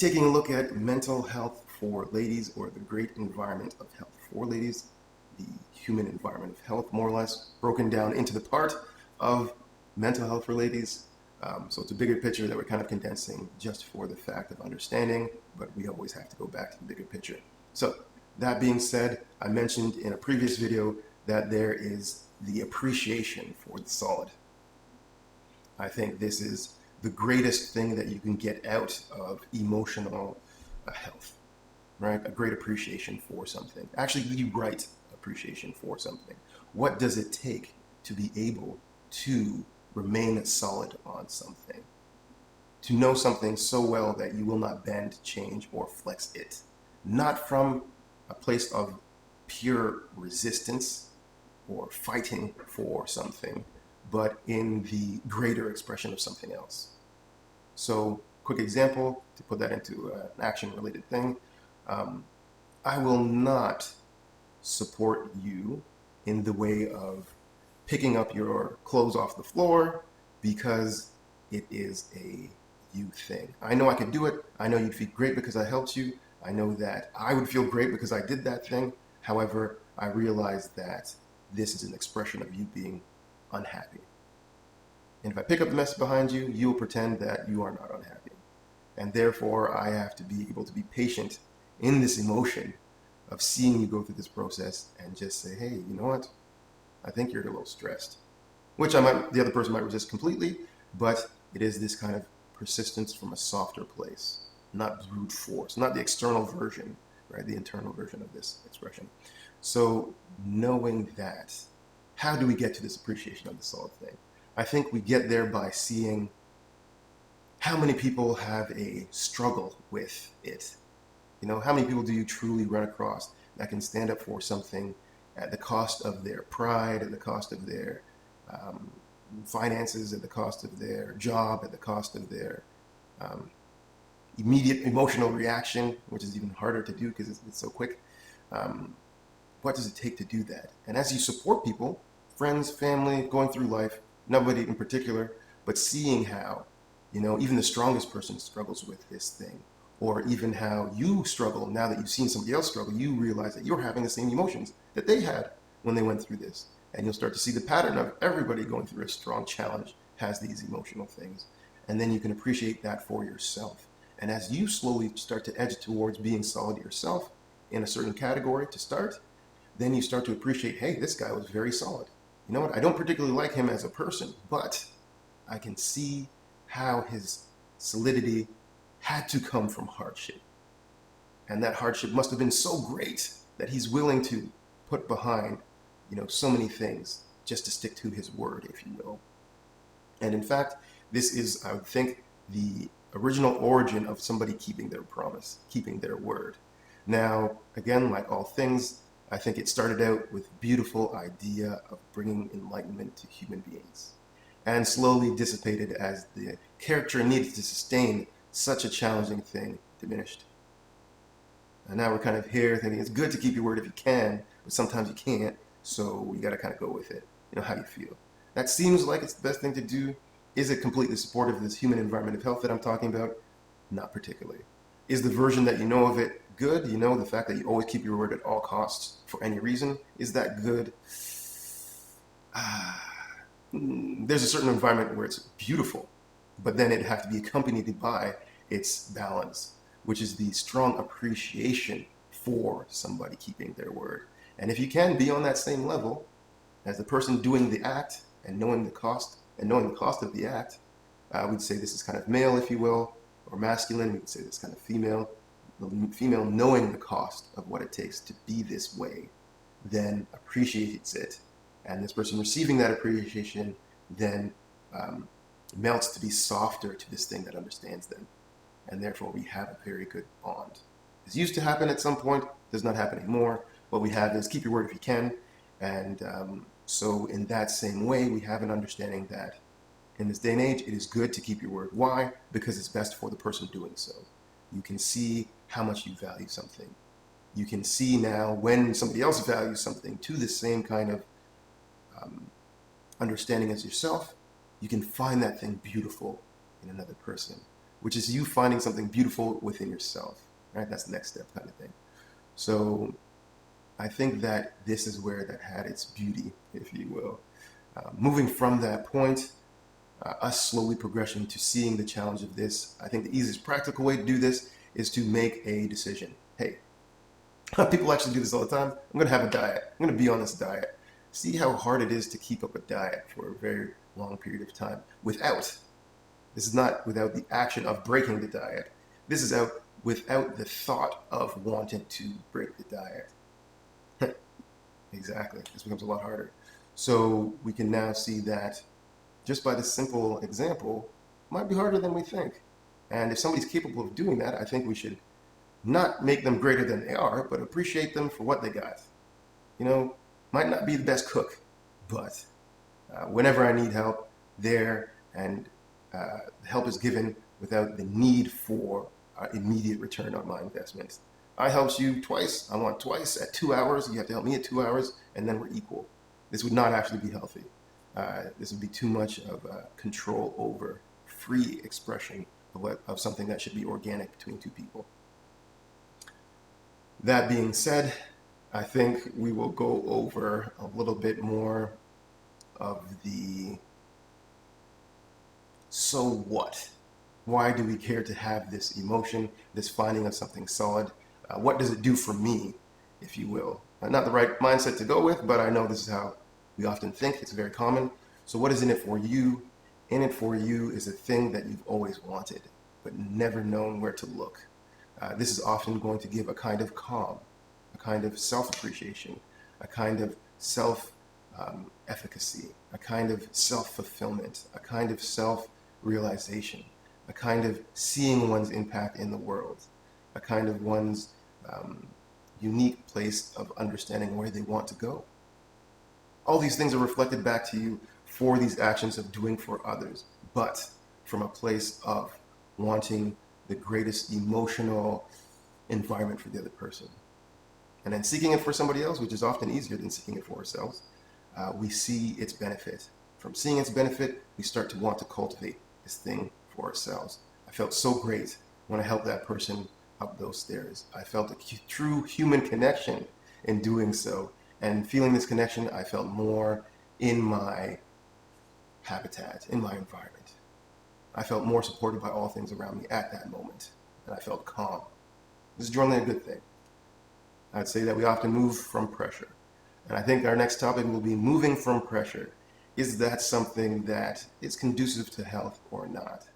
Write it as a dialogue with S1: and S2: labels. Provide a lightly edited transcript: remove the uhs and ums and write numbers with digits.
S1: taking a look at mental health for ladies, or the great environment of health for ladies, the human environment of health, more or less, broken down into the part of mental health for ladies. So it's a bigger picture that we're kind of condensing just for the fact of understanding, but we always have to go back to the bigger picture. So that being said, I mentioned in a previous video that there is the appreciation for the solid. I think this is the greatest thing that you can get out of emotional health, right? A great appreciation for something. Actually, the right appreciation for something. What does it take to be able to remain solid on something? To know something so well that you will not bend, change, or flex it. Not from a place of pure resistance or fighting for something, but in the greater expression of something else. So, quick example to put that into an action-related thing. I will not support you in the way of picking up your clothes off the floor because it is a you thing. I know I could do it. I know you'd feel great because I helped you. I know that I would feel great because I did that thing. However, I realize that this is an expression of you being unhappy. And if I pick up the mess behind you, you'll pretend that you are not unhappy. And therefore, I have to be able to be patient in this emotion of seeing you go through this process and just say, hey, you know what? I think you're a little stressed. Which the other person might resist completely, but it is this kind of persistence from a softer place, not brute force, not the external version, right? The internal version of this expression. So knowing that, how do we get to this appreciation of the solid thing? I think we get there by seeing how many people have a struggle with it. You know, how many people do you truly run across that can stand up for something at the cost of their pride, at the cost of their finances, at the cost of their job, at the cost of their immediate emotional reaction, which is even harder to do because it's so quick. What does it take to do that? And as you support people, friends, family, going through life, nobody in particular, but seeing how, you know, even the strongest person struggles with this thing, or even how you struggle now that you've seen somebody else struggle, you realize that you're having the same emotions that they had when they went through this. And you'll start to see the pattern of everybody going through a strong challenge has these emotional things. And then you can appreciate that for yourself. And as you slowly start to edge towards being solid yourself in a certain category to start, then you start to appreciate, hey, this guy was very solid. You know what? I don't particularly like him as a person, but I can see how his solidity had to come from hardship. And that hardship must have been so great that he's willing to put behind, you know, so many things just to stick to his word, if you will. And in fact, this is, I would think, the original origin of somebody keeping their promise, keeping their word. Now, again, like all things, I think it started out with a beautiful idea of bringing enlightenment to human beings, and slowly dissipated as the character needed to sustain such a challenging thing diminished. And now we're kind of here thinking it's good to keep your word if you can, but sometimes you can't, so you got to kind of go with it, you know, how you feel. That seems like it's the best thing to do. Is it completely supportive of this human environment of health that I'm talking about? Not particularly. Is the version that you know of it good? You know, the fact that you always keep your word at all costs for any reason, is that good? There's a certain environment where it's beautiful, but then it'd have to be accompanied by its balance, which is the strong appreciation for somebody keeping their word. And if you can be on that same level as the person doing the act and knowing the cost of the act, we'd say this is kind of male, if you will, or masculine. We'd say this kind of female. The female knowing the cost of what it takes to be this way, then appreciates it. And this person receiving that appreciation then melts to be softer to this thing that understands them. And therefore we have a very good bond. This used to happen at some point, does not happen anymore. What we have is keep your word if you can. And so in that same way, we have an understanding that in this day and age, it is good to keep your word. Why? Because it's best for the person doing so. You can see how much you value something. You can see now when somebody else values something to the same kind of understanding as yourself, you can find that thing beautiful in another person. which is you finding something beautiful within yourself, right? That's the next step kind of thing. So I think that this is where that had its beauty, if you will. Moving from that point, us slowly progressing to seeing the challenge of this, I think the easiest practical way to do this is to make a decision. Hey, people actually do this all the time. I'm going to have a diet. I'm going to be on this diet. See how hard it is to keep up a diet for a very long period of time this is not without the action of breaking the diet. This is out without the thought of wanting to break the diet. Exactly. This becomes a lot harder. So we can now see that just by this simple example, it might be harder than we think. And if somebody's capable of doing that, I think we should not make them greater than they are, but appreciate them for what they got. You know, might not be the best cook, but whenever I need help, there, and help is given without the need for immediate return on my investment. I helped you twice. I want twice at 2 hours. You have to help me at 2 hours, and then we're equal. This would not actually be healthy. This would be too much of control over free expression of something that should be organic between two people. That being said, I think we will go over a little bit more of the so what? Why do we care to have this emotion, this finding of something solid? What does it do for me, if you will? Not the right mindset to go with, but I know this is how we often think. It's very common. So what is in it for you? In it for you is a thing that you've always wanted, but never known where to look. This is often going to give a kind of calm, a kind of self-appreciation, a kind of self-efficacy, a kind of self-fulfillment, a kind of self-realization, a kind of seeing one's impact in the world, a kind of one's unique place of understanding where they want to go. All these things are reflected back to you for these actions of doing for others, but from a place of wanting the greatest emotional environment for the other person. And then seeking it for somebody else, which is often easier than seeking it for ourselves, we see its benefit. From seeing its benefit, we start to want to cultivate this thing for ourselves. I felt so great when I helped that person up those stairs. I felt a true human connection in doing so. And feeling this connection, I felt more in my habitat, in my environment. I felt more supported by all things around me at that moment, and I felt calm. This is generally a good thing. I'd say that we often move from pressure. And I think our next topic will be moving from pressure. Is that something that is conducive to health or not?